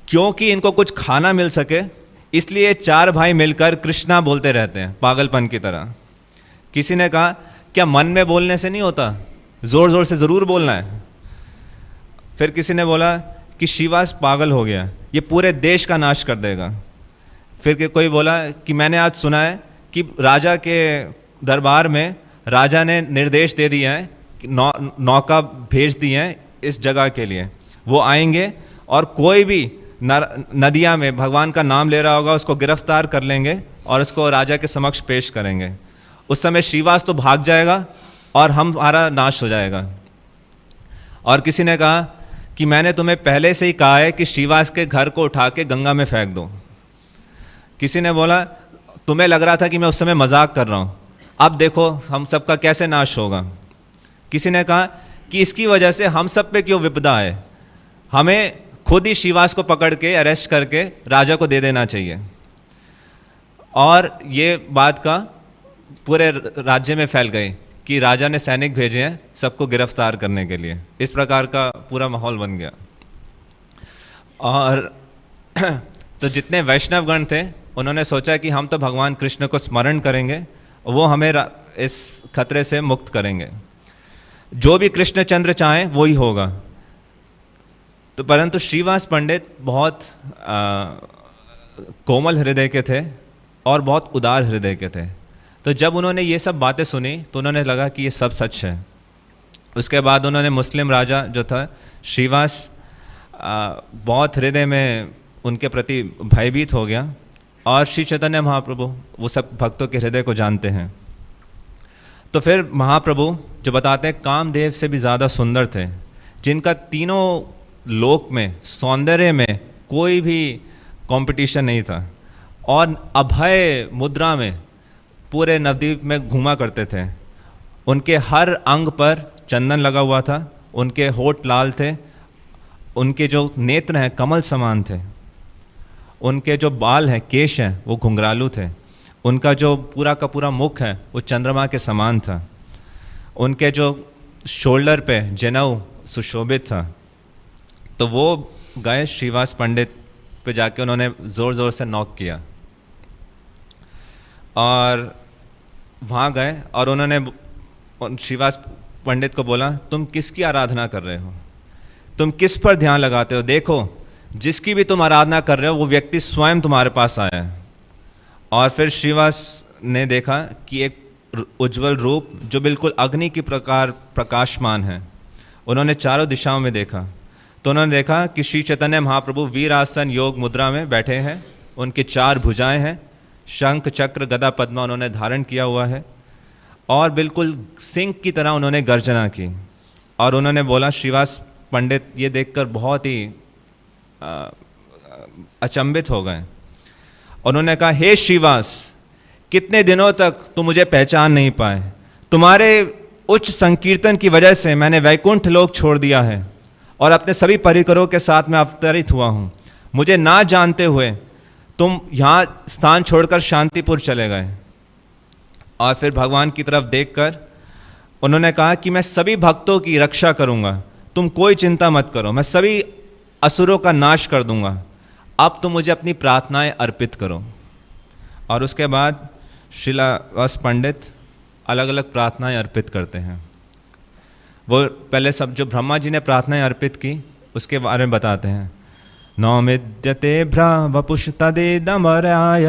क्योंकि इनको कुछ खाना मिल सके इसलिए चार भाई मिलकर कृष्णा बोलते रहते हैं पागलपन की तरह। किसी ने कहा क्या मन में बोलने से नहीं होता, ज़ोर ज़ोर से ज़रूर बोलना है। फिर किसी ने बोला कि श्रीवास पागल हो गया, ये पूरे देश का नाश कर देगा। फिर कोई बोला कि मैंने आज सुना है कि राजा के दरबार में राजा ने निर्देश दे दिया है कि नौका भेज दी है इस जगह के लिए, वो आएंगे और कोई भी नदिया में भगवान का नाम ले रहा होगा उसको गिरफ्तार कर लेंगे और उसको राजा के समक्ष पेश करेंगे। उस समय श्रीवास तो भाग जाएगा और हमारा नाश हो जाएगा। और किसी ने कहा कि मैंने तुम्हें पहले से ही कहा है कि श्रीवास के घर को उठा के गंगा में फेंक दो। किसी ने बोला तुम्हें लग रहा था कि मैं उस समय मजाक कर रहा हूँ, अब देखो हम सबका कैसे नाश होगा। किसी ने कहा कि इसकी वजह से हम सब पे क्यों विपदा है, हमें खुद ही श्रीवास को पकड़ के अरेस्ट करके राजा को दे देना चाहिए। और ये बात का पूरे राज्य में फैल गई कि राजा ने सैनिक भेजे हैं सबको गिरफ्तार करने के लिए। इस प्रकार का पूरा माहौल बन गया। और तो जितने वैष्णवगण थे उन्होंने सोचा कि हम तो भगवान कृष्ण को स्मरण करेंगे, वो हमें इस खतरे से मुक्त करेंगे, जो भी कृष्णचंद्र चाहें वो ही होगा। तो परंतु श्रीवास पंडित बहुत कोमल हृदय के थे और बहुत उदार हृदय के थे। तो जब उन्होंने ये सब बातें सुनी तो उन्होंने लगा कि ये सब सच है। उसके बाद उन्होंने मुस्लिम राजा जो था श्रीवास बहुत हृदय में उनके प्रति भयभीत हो गया। और श्री चैतन्य महाप्रभु वो सब भक्तों के हृदय को जानते हैं। तो फिर महाप्रभु जो बताते हैं कामदेव से भी ज़्यादा सुंदर थे, जिनका तीनों लोक में सौंदर्य में कोई भी कंपटीशन नहीं था, और अभय मुद्रा में पूरे नवद्वीप में घूमा करते थे। उनके हर अंग पर चंदन लगा हुआ था, उनके होठ लाल थे, उनके जो नेत्र हैं कमल समान थे, उनके जो बाल हैं केश हैं वो घुंघरालू थे, उनका जो पूरा का पूरा मुख है वो चंद्रमा के समान था, उनके जो शोल्डर पे जनेऊ सुशोभित था। तो वो गए श्रीवास पंडित पे जाके उन्होंने ज़ोर ज़ोर से नॉक किया और वहाँ गए और उन्होंने श्रीवास पंडित को बोला तुम किसकी आराधना कर रहे हो, तुम किस पर ध्यान लगाते हो, देखो जिसकी भी तुम आराधना कर रहे हो वो व्यक्ति स्वयं तुम्हारे पास आया है। और फिर श्रीवास ने देखा कि एक उज्जवल रूप जो बिल्कुल अग्नि की प्रकार प्रकाशमान है। उन्होंने चारों दिशाओं में देखा तो उन्होंने देखा कि श्री चैतन्य महाप्रभु वीरासन योग मुद्रा में बैठे हैं, उनकी चार भुजाएं हैं, शंख चक्र गदा पद्मा उन्होंने धारण किया हुआ है और बिल्कुल सिंह की तरह उन्होंने गर्जना की। और उन्होंने बोला, श्रीवास पंडित ये देखकर बहुत ही अचंभित हो गए। उन्होंने कहा, हे श्रीवास, कितने दिनों तक तुम मुझे पहचान नहीं पाए, तुम्हारे उच्च संकीर्तन की वजह से मैंने वैकुंठ लोक छोड़ दिया है और अपने सभी परिकरों के साथ मैं अवतरित हुआ हूँ। मुझे ना जानते हुए तुम यहाँ स्थान छोड़कर शांतिपुर चले गए। और फिर भगवान की तरफ देखकर उन्होंने कहा कि मैं सभी भक्तों की रक्षा करूँगा, तुम कोई चिंता मत करो, मैं सभी असुरों का नाश कर दूँगा, अब तुम मुझे अपनी प्रार्थनाएं अर्पित करो। और उसके बाद श्रीवास पंडित अलग अलग प्रार्थनाएं अर्पित करते हैं। वो पहले सब जो ब्रह्मा जी ने प्रार्थनाएं अर्पित की उसके बारे में बताते हैं। नौमिद्यते भ्रा वपुष तदेदमराय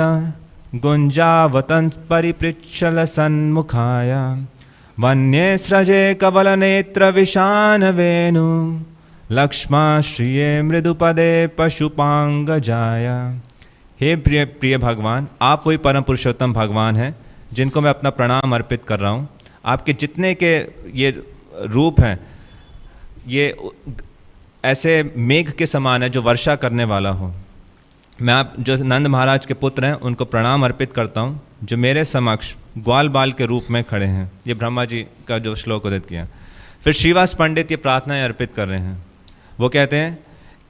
गुंजावतंस परिपृच्छल सन्मुखाय वन्ये सृजे कवल नेत्र विशान वेणु लक्ष्मा श्रिये मृदुपदे पशुपांग जाया। हे प्रिय प्रिय भगवान, आप वही परम पुरुषोत्तम भगवान हैं जिनको मैं अपना प्रणाम अर्पित कर रहा हूँ। आपके जितने के ये रूप हैं ये ऐसे मेघ के समान है जो वर्षा करने वाला हो। मैं आप जो नंद महाराज के पुत्र हैं उनको प्रणाम अर्पित करता हूँ जो मेरे समक्ष ग्वाल बाल के रूप में खड़े हैं। ये ब्रह्मा जी का जो श्लोक उदित किया। फिर श्रीवास पंडित ये प्रार्थनाएं अर्पित कर रहे हैं। वो कहते हैं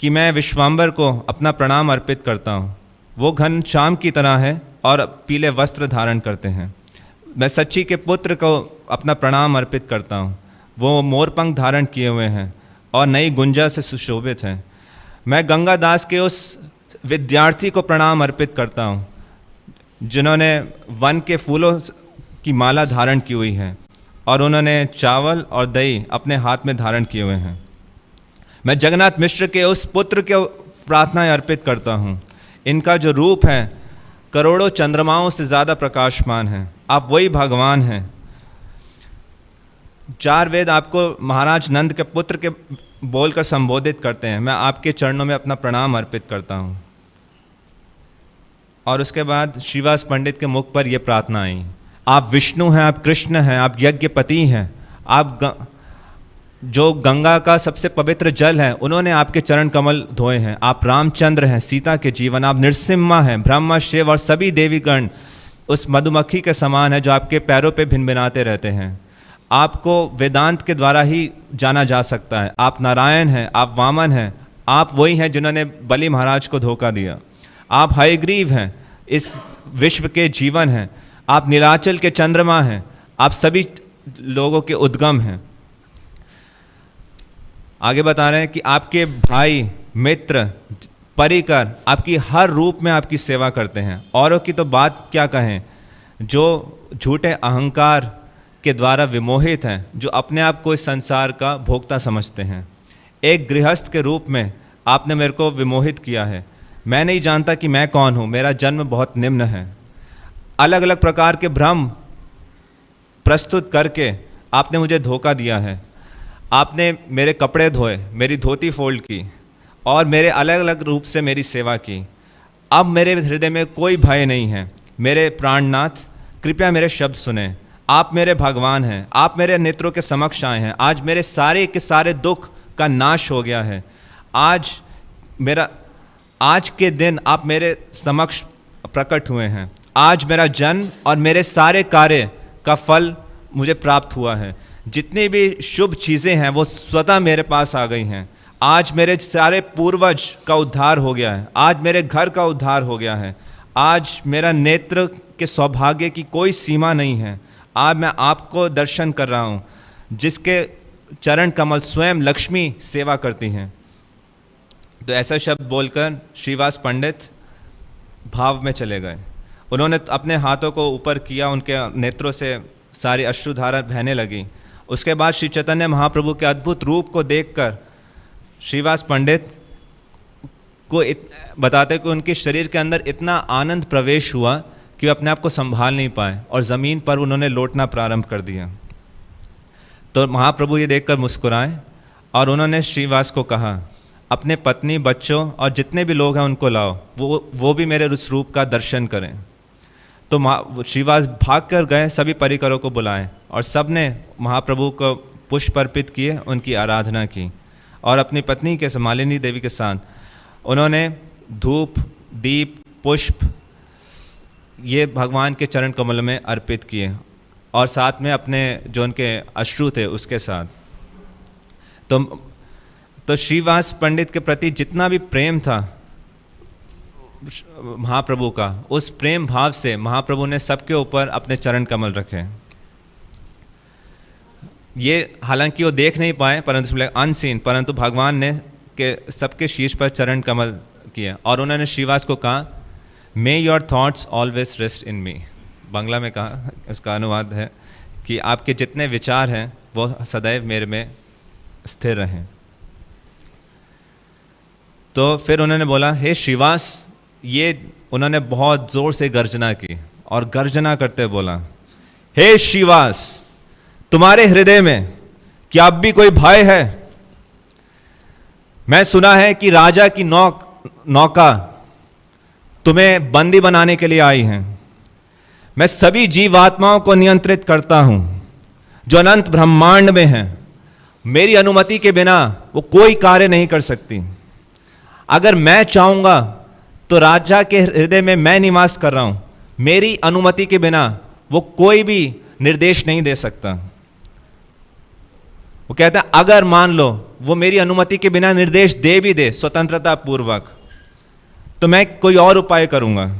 कि मैं विश्वाम्बर को अपना प्रणाम अर्पित करता हूँ, वो घन श्याम की तरह है और पीले वस्त्र धारण करते हैं। मैं सच्ची के पुत्र को अपना प्रणाम अर्पित करता हूँ, वो मोरपंख धारण किए हुए हैं और नई गुंजा से सुशोभित हैं। मैं गंगा दास के उस विद्यार्थी को प्रणाम अर्पित करता हूँ जिन्होंने वन के फूलों की माला धारण की हुई है और उन्होंने चावल और दही अपने हाथ में धारण किए हुए हैं। मैं जगन्नाथ मिश्र के उस पुत्र को प्रार्थनाएं अर्पित करता हूँ। इनका जो रूप है करोड़ों चंद्रमाओं से ज़्यादा प्रकाशमान है। आप वही भगवान हैं। 4 वेद आपको महाराज नंद के पुत्र के बोलकर संबोधित करते हैं। मैं आपके चरणों में अपना प्रणाम अर्पित करता हूँ। और उसके बाद श्रीवास पंडित के मुख पर यह प्रार्थना आई, आप विष्णु हैं, आप कृष्ण हैं, आप यज्ञपति हैं, आप जो गंगा का सबसे पवित्र जल है उन्होंने आपके चरण कमल धोए हैं। आप रामचंद्र हैं, सीता के जीवन, आप नृसिम्हा हैं, ब्रह्मा शिव और सभी देवीगण उस मधुमक्खी के समान है जो आपके पैरों पे भिनभिनाते रहते हैं। आपको वेदांत के द्वारा ही जाना जा सकता है। आप नारायण हैं, आप वामन हैं, आप वही हैं जिन्होंने बलि महाराज को धोखा दिया। आप हयग्रीव हैं, इस विश्व के जीवन हैं। आप नीलाचल के चंद्रमा हैं, आप सभी लोगों के उद्गम हैं। आगे बता रहे हैं कि आपके भाई, मित्र, परिकर आपकी हर रूप में आपकी सेवा करते हैं। औरों की तो बात क्या कहें, जो झूठे अहंकार के द्वारा विमोहित हैं, जो अपने आप को इस संसार का भोक्ता समझते हैं। एक गृहस्थ के रूप में आपने मेरे को विमोहित किया है। मैं नहीं जानता कि मैं कौन हूँ, मेरा जन्म बहुत निम्न है। अलग अलग प्रकार के भ्रम प्रस्तुत करके आपने मुझे धोखा दिया है। आपने मेरे कपड़े धोए, मेरी धोती फोल्ड की और मेरे अलग अलग रूप से मेरी सेवा की। अब मेरे हृदय में कोई भय नहीं है। मेरे प्राणनाथ, कृपया मेरे शब्द सुने। आप मेरे भगवान हैं, आप मेरे नेत्रों के समक्ष आए हैं। आज मेरे सारे के सारे दुख का नाश हो गया है। आज के दिन आप मेरे समक्ष प्रकट हुए हैं। आज मेरा जन्म और मेरे सारे कार्य का फल मुझे प्राप्त हुआ है। जितनी भी शुभ चीज़ें हैं वो स्वतः मेरे पास आ गई हैं। आज मेरे सारे पूर्वज का उद्धार हो गया है। आज मेरे घर का उद्धार हो गया है। आज मेरा नेत्र के सौभाग्य की कोई सीमा नहीं है। आज मैं आपको दर्शन कर रहा हूँ जिसके चरण कमल स्वयं लक्ष्मी सेवा करती हैं। तो ऐसा शब्द बोलकर श्रीवास पंडित भाव में चले गए। उन्होंने अपने हाथों को ऊपर किया, उनके नेत्रों से सारी अश्रुधारा बहने लगी। उसके बाद श्री चैतन्य महाप्रभु के अद्भुत रूप को देखकर श्रीवास पंडित को बताते कि उनके शरीर के अंदर इतना आनंद प्रवेश हुआ कि वे अपने आप को संभाल नहीं पाए और ज़मीन पर उन्होंने लौटना प्रारंभ कर दिया। तो महाप्रभु ये देखकर मुस्कुराए और उन्होंने श्रीवास को कहा, अपने पत्नी, बच्चों और जितने भी लोग हैं उनको लाओ, वो भी मेरे उस रूप का दर्शन करें। तो श्रीवास भाग कर गए, सभी परिकरों को बुलाएं और सब ने महाप्रभु को पुष्प अर्पित किए, उनकी आराधना की और अपनी पत्नी के मालिनी देवी के साथ उन्होंने धूप, दीप, पुष्प ये भगवान के चरण कमल में अर्पित किए और साथ में अपने जो उनके अश्रु थे उसके साथ। तो श्रीवास पंडित के प्रति जितना भी प्रेम था महाप्रभु का, उस प्रेम भाव से महाप्रभु ने सबके ऊपर अपने चरण कमल रखे। ये हालांकि वो देख नहीं पाए, परंतु अनसीन, परंतु भगवान ने के सबके शीर्ष पर चरण कमल किए और उन्होंने श्रीवास को कहा, may your thoughts always rest in me. Bangla में कहा, इसका अनुवाद है कि आपके जितने विचार हैं वो सदैव मेरे में स्थिर रहें। तो फिर उन्होंने बोला, हे श्रीवास, ये उन्होंने बहुत ज़ोर से गर्जना की और गर्जना करते बोला, हे श्रीवास, तुम्हारे हृदय में क्या अब भी कोई भय है? मैं सुना है कि राजा की नौका तुम्हें बंदी बनाने के लिए आई है। मैं सभी जीवात्माओं को नियंत्रित करता हूं जो अनंत ब्रह्मांड में हैं। मेरी अनुमति के बिना वो कोई कार्य नहीं कर सकती। अगर मैं चाहूंगा तो राजा के हृदय में मैं निवास कर रहा हूं, मेरी अनुमति के बिना वो कोई भी निर्देश नहीं दे सकता। वो कहता है, अगर मान लो वो मेरी अनुमति के बिना निर्देश दे भी दे स्वतंत्रता पूर्वक, तो मैं कोई और उपाय करूंगा।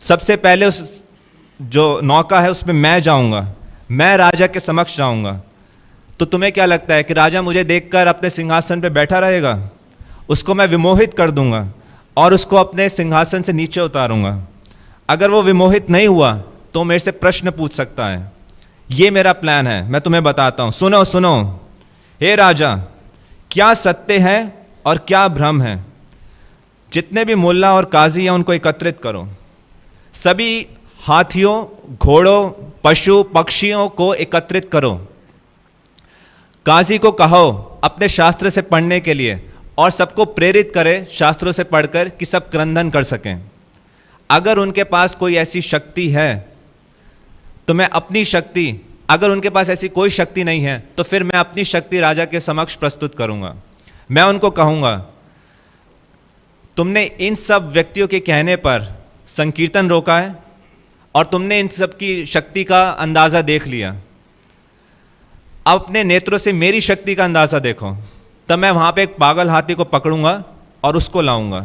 सबसे पहले उस जो नौका है उसमें मैं जाऊंगा, मैं राजा के समक्ष जाऊंगा। तो तुम्हें क्या लगता है कि राजा मुझे देखकर अपने सिंहासन पे बैठा रहेगा? उसको मैं विमोहित कर दूंगा और उसको अपने सिंहासन से नीचे उतारूंगा। अगर वो विमोहित नहीं हुआ तो मेरे से प्रश्न पूछ सकता है। ये मेरा प्लान है, मैं तुम्हें बताता हूं। सुनो सुनो हे राजा, क्या सत्य है और क्या भ्रम है। जितने भी मुल्ला और काजी हैं उनको एकत्रित करो। सभी हाथियों, घोड़ों, पशु पक्षियों को एकत्रित करो। काजी को कहो अपने शास्त्र से पढ़ने के लिए और सबको प्रेरित करे शास्त्रों से पढ़कर कि सब क्रंदन कर सकें। अगर उनके पास कोई ऐसी शक्ति है तो मैं अपनी शक्ति, अगर उनके पास ऐसी कोई शक्ति नहीं है तो फिर मैं अपनी शक्ति राजा के समक्ष प्रस्तुत करूंगा। मैं उनको कहूंगा, तुमने इन सब व्यक्तियों के कहने पर संकीर्तन रोका है और तुमने इन सब की शक्ति का अंदाजा देख लिया। अब अपने नेत्रों से मेरी शक्ति का अंदाजा देखो। तब मैं वहां पे एक पागल हाथी को पकड़ूंगा और उसको लाऊंगा।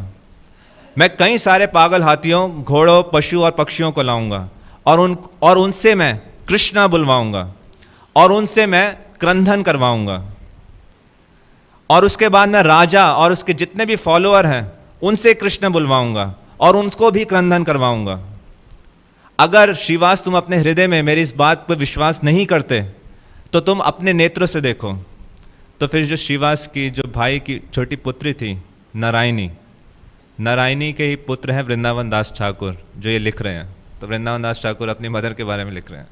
मैं कई सारे पागल हाथियों, घोड़ों, पशु और पक्षियों को लाऊंगा और उनसे मैं कृष्णा बुलवाऊंगा और उनसे मैं क्रंदन करवाऊंगा। और उसके बाद मैं राजा और उसके जितने भी फॉलोअर हैं उनसे कृष्ण बुलवाऊंगा और उनको भी क्रंदन करवाऊंगा। अगर श्रीवास तुम अपने हृदय में मेरी इस बात पर विश्वास नहीं करते तो तुम अपने नेत्रों से देखो। तो फिर जो श्रीवास की जो भाई की छोटी पुत्री थी नारायणी, नारायणी के ही पुत्र हैं वृंदावन दास ठाकुर जो ये लिख रहे हैं। तो वृंदावन दास ठाकुर अपनी मदर के बारे में लिख रहे हैं।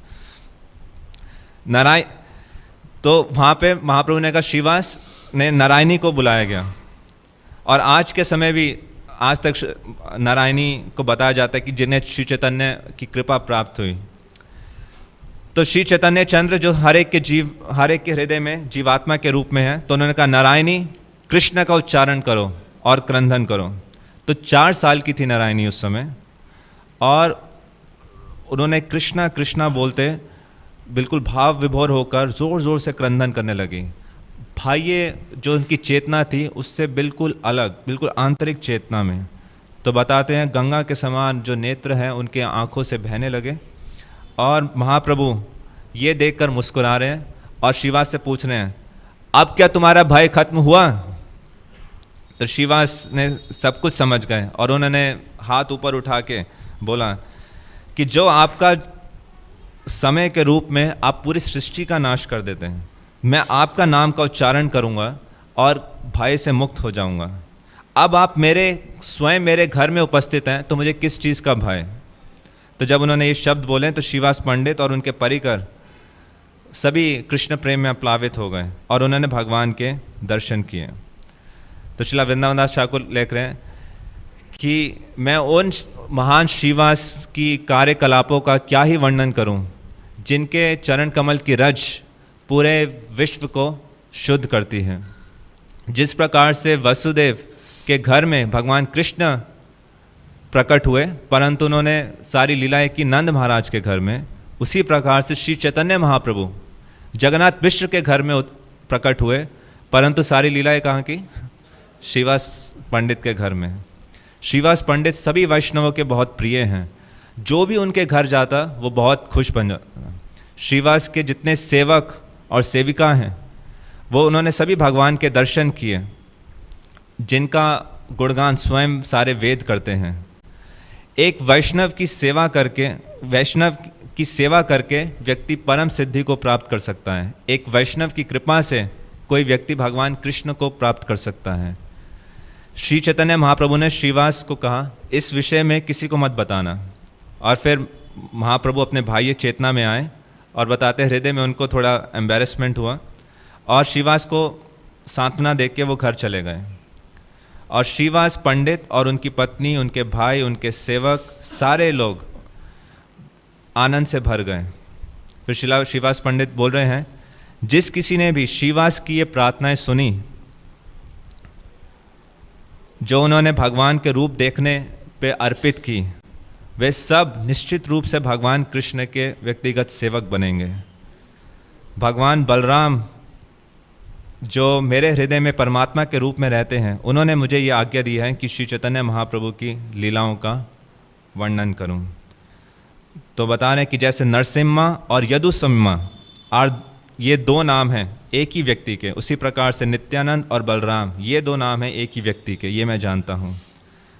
तो वहाँ पे महाप्रभु ने कहा श्रीवास ने नारायणी को बुलाया गया। और आज के समय भी, आज तक नारायणी को बताया जाता है कि जिन्हें श्री चैतन्य की कृपा प्राप्त हुई। तो श्री चैतन्य चंद्र जो हर एक के हृदय में जीवात्मा के रूप में है, तो उन्होंने कहा नारायणी कृष्ण का उच्चारण करो और क्रंदन करो। तो 4 साल की थी नारायणी उस समय और उन्होंने कृष्णा कृष्णा बोलते बिल्कुल भाव विभोर होकर ज़ोर ज़ोर से क्रंदन करने लगी। भाई ये जो उनकी चेतना थी उससे बिल्कुल अलग, बिल्कुल आंतरिक चेतना में। तो बताते हैं गंगा के समान जो नेत्र हैं उनके आंखों से बहने लगे और महाप्रभु ये देखकर मुस्कुरा रहे हैं और श्रीवास से पूछ रहे हैं, अब क्या तुम्हारा भय खत्म हुआ। तो श्रीवास ने सब कुछ समझ गए और उन्होंने हाथ ऊपर उठा के बोला कि जो आपका समय के रूप में आप पूरी सृष्टि का नाश कर देते हैं, मैं आपका नाम का उच्चारण करूंगा और भय से मुक्त हो जाऊंगा। अब आप स्वयं मेरे घर में उपस्थित हैं तो मुझे किस चीज़ का भय। तो जब उन्होंने ये शब्द बोले तो श्रीवास पंडित और उनके परिकर सभी कृष्ण प्रेम में प्लावित हो गए और उन्होंने भगवान के दर्शन किए। तो श्रीला वृंदावन दास ठाकुर लिख रहे हैं कि मैं उन महान श्रीवास की कार्यकलापों का क्या ही वर्णन करूं, जिनके चरण कमल की रज पूरे विश्व को शुद्ध करती है। जिस प्रकार से वसुदेव के घर में भगवान कृष्ण प्रकट हुए परंतु उन्होंने सारी लीलाएं की नंद महाराज के घर में, उसी प्रकार से श्री चैतन्य महाप्रभु जगन्नाथ मिश्र के घर में प्रकट हुए परंतु सारी लीलाएं कहाँ की? श्रीवास पंडित के घर में। श्रीवास पंडित सभी वैष्णवों के बहुत प्रिय हैं। जो भी उनके घर जाता वो बहुत खुश बन जाता। श्रीवास के जितने सेवक और सेविका हैं वो उन्होंने सभी भगवान के दर्शन किए, जिनका गुणगान स्वयं सारे वेद करते हैं। एक वैष्णव की सेवा करके व्यक्ति परम सिद्धि को प्राप्त कर सकता है। एक वैष्णव की कृपा से कोई व्यक्ति भगवान कृष्ण को प्राप्त कर सकता है। श्री चैतन्य महाप्रभु ने श्रीवास को कहा इस विषय में किसी को मत बताना। और फिर महाप्रभु अपने भाई चेतना में आए और बताते हृदय में उनको थोड़ा एम्बेरसमेंट हुआ और श्रीवास को सांत्वना देख के वो घर चले गए। और श्रीवास पंडित और उनकी पत्नी, उनके भाई, उनके सेवक, सारे लोग आनंद से भर गए। फिर श्रीवास पंडित बोल रहे हैं, जिस किसी ने भी श्रीवास की ये प्रार्थनाएं सुनी जो उन्होंने भगवान के रूप देखने पे अर्पित की, वे सब निश्चित रूप से भगवान कृष्ण के व्यक्तिगत सेवक बनेंगे। भगवान बलराम जो मेरे हृदय में परमात्मा के रूप में रहते हैं, उन्होंने मुझे ये आज्ञा दी है कि श्री चैतन्य महाप्रभु की लीलाओं का वर्णन करूं। तो बता रहे हैं कि जैसे नरसिम्हा और यदुसम्मा ये 2 नाम हैं एक ही व्यक्ति के, उसी प्रकार से नित्यानंद और बलराम ये 2 नाम हैं एक ही व्यक्ति के, ये मैं जानता हूँ।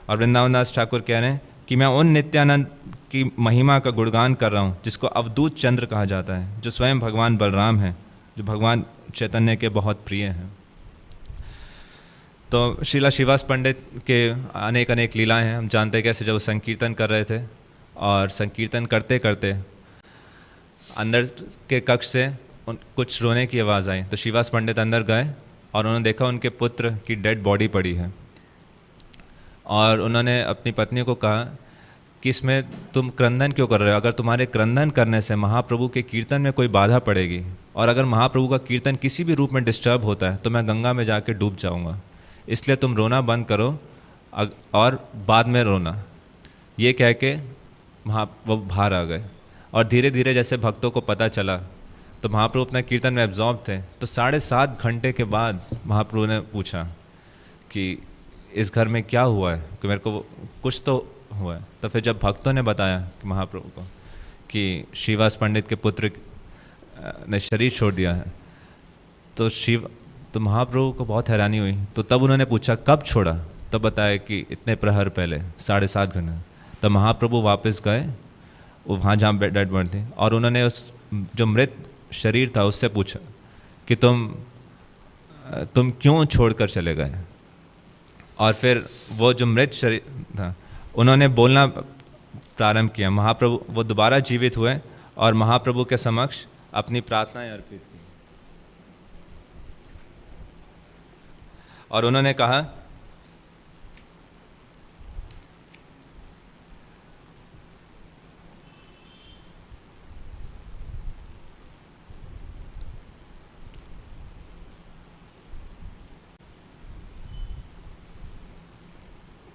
और वृंदावन दास ठाकुर कह रहे हैं कि मैं उन नित्यानंद की महिमा का गुणगान कर रहा हूँ जिसको अवधूत चंद्र कहा जाता है, जो स्वयं भगवान बलराम हैं, जो भगवान चैतन्य के बहुत प्रिय हैं। तो श्रीला श्रीवास पंडित के अनेक अनेक लीलाएं हैं। हम जानते हैं कैसे जब वो संकीर्तन कर रहे थे और संकीर्तन करते करते अंदर के कक्ष से कुछ रोने की आवाज़ आई, तो श्रीवास पंडित अंदर गए और उन्होंने देखा उनके पुत्र की डेड बॉडी पड़ी है। और उन्होंने अपनी पत्नी को कहा कि इसमें तुम क्रंदन क्यों कर रहे हो? अगर तुम्हारे क्रंदन करने से महाप्रभु के कीर्तन में कोई बाधा पड़ेगी और अगर महाप्रभु का कीर्तन किसी भी रूप में डिस्टर्ब होता है तो मैं गंगा में जाके डूब जाऊंगा, इसलिए तुम रोना बंद करो और बाद में रोना। ये कह के वो बाहर आ गए। और धीरे धीरे जैसे भक्तों को पता चला तो महाप्रभु अपने कीर्तन में एब्जॉर्ब थे। तो 7.5 घंटे के बाद महाप्रभु ने पूछा कि इस घर में क्या हुआ है, कि मेरे को कुछ तो हुआ है। तो फिर जब भक्तों ने बताया कि महाप्रभु को कि श्रीवास पंडित के पुत्र ने शरीर छोड़ दिया है, तो महाप्रभु को बहुत हैरानी हुई। तो तब उन्होंने पूछा कब छोड़ा, तब बताया कि इतने प्रहर पहले, 7.5 घंटे। तब महाप्रभु वापस गए वो वहाँ जहाँ डेड बॉडी थी और उन्होंने उस जो मृत शरीर था उससे पूछा कि तुम क्यों छोड़कर चले गए। और फिर वो जो मृत शरीर था उन्होंने बोलना प्रारंभ किया। महाप्रभु वो दोबारा जीवित हुए और महाप्रभु के समक्ष अपनी प्रार्थनाएं अर्पित की और उन्होंने कहा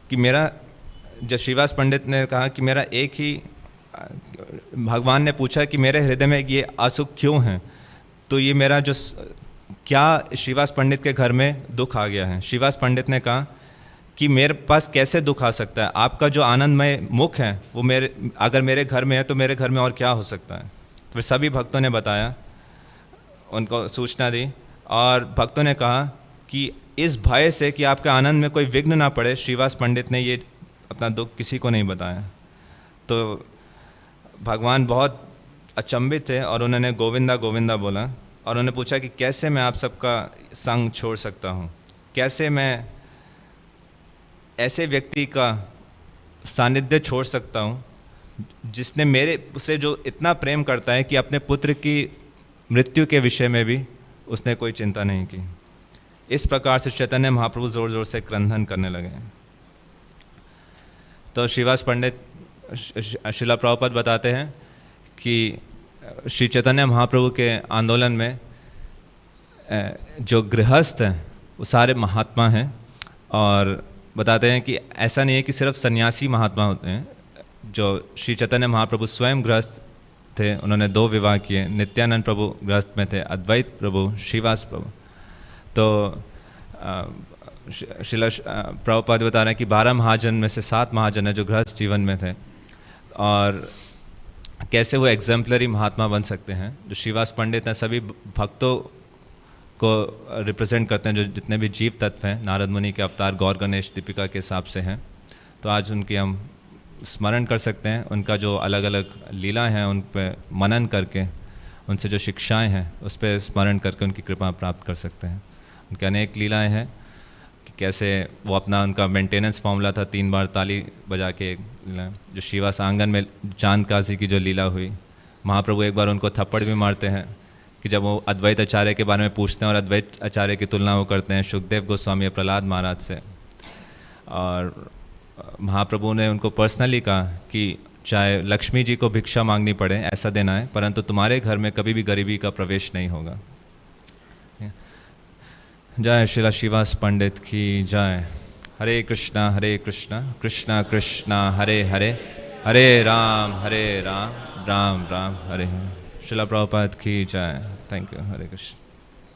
कि मेरा, जब श्रीवास पंडित ने कहा कि मेरा एक ही, भगवान ने पूछा कि मेरे हृदय में ये आंसू क्यों हैं, तो ये मेरा जो क्या श्रीवास पंडित के घर में दुख आ गया है। श्रीवास पंडित ने कहा कि मेरे पास कैसे दुख आ सकता है, आपका जो आनंदमय मुख है वो अगर मेरे घर में है तो मेरे घर में और क्या हो सकता है। फिर सभी भक्तों ने बताया, उनको सूचना दी और भक्तों ने कहा कि इस भय से कि आपके आनंद में कोई विघ्न ना पड़े, श्रीवास पंडित ने ये अपना दुख किसी को नहीं बताया। तो भगवान बहुत अचंभित थे और उन्होंने गोविंदा गोविंदा बोला और उन्होंने पूछा कि कैसे मैं आप सबका संग छोड़ सकता हूँ, कैसे मैं ऐसे व्यक्ति का सानिध्य छोड़ सकता हूँ जिसने मेरे से जो इतना प्रेम करता है कि अपने पुत्र की मृत्यु के विषय में भी उसने कोई चिंता नहीं की। इस प्रकार से चैतन्य महाप्रभु ज़ोर ज़ोर से क्रंदन करने लगे। तो श्रीवास पंडित श्रीला प्रभुपाद बताते हैं कि श्री चैतन्य महाप्रभु के आंदोलन में जो गृहस्थ हैं वो सारे महात्मा हैं और बताते हैं कि ऐसा नहीं है कि सिर्फ सन्यासी महात्मा होते हैं। जो श्री चैतन्य महाप्रभु स्वयं गृहस्थ थे, उन्होंने 2 विवाह किए। नित्यानंद प्रभु गृहस्थ में थे, अद्वैत प्रभु, श्रीवास प्रभु। तो श्रीला प्रभुपाद बता रहे हैं कि 12 महाजन में से 7 महाजन है जो गृहस्थ जीवन में थे और कैसे वो एग्जाम्पलरी महात्मा बन सकते हैं। जो श्रीवास पंडित हैं सभी भक्तों को रिप्रेजेंट करते हैं, जो जितने भी जीव तत्व हैं नारद मुनि के अवतार गौर गणेश दीपिका के हिसाब से हैं। तो आज उनकी हम स्मरण कर सकते हैं, उनका जो अलग अलग लीला हैं उन पर मनन करके, उनसे जो शिक्षाएं हैं उस पर स्मरण करके उनकी कृपा प्राप्त कर सकते हैं। उनके अनेक लीलाएं हैं कि कैसे वो अपना, उनका मेंटेनेंस फॉर्मूला था 3 बार ताली बजा के, जो श्रीवास आंगन में चांद काजी की जो लीला हुई, महाप्रभु एक बार उनको थप्पड़ भी मारते हैं कि जब वो अद्वैत आचार्य के बारे में पूछते हैं और अद्वैत आचार्य की तुलना वो करते हैं सुखदेव गोस्वामी और प्रहलाद महाराज से। और महाप्रभु ने उनको पर्सनली कहा कि चाहे लक्ष्मी जी को भिक्षा मांगनी पड़े ऐसा देना है, परंतु तुम्हारे घर में कभी भी गरीबी का प्रवेश नहीं होगा। जय श्रीला श्रीवास पंडित की जय। हरे कृष्णा कृष्णा कृष्णा हरे हरे, हरे राम राम राम हरे हरे। श्रीला प्रभुपाद की जय। Thank you. हरे कृष्ण।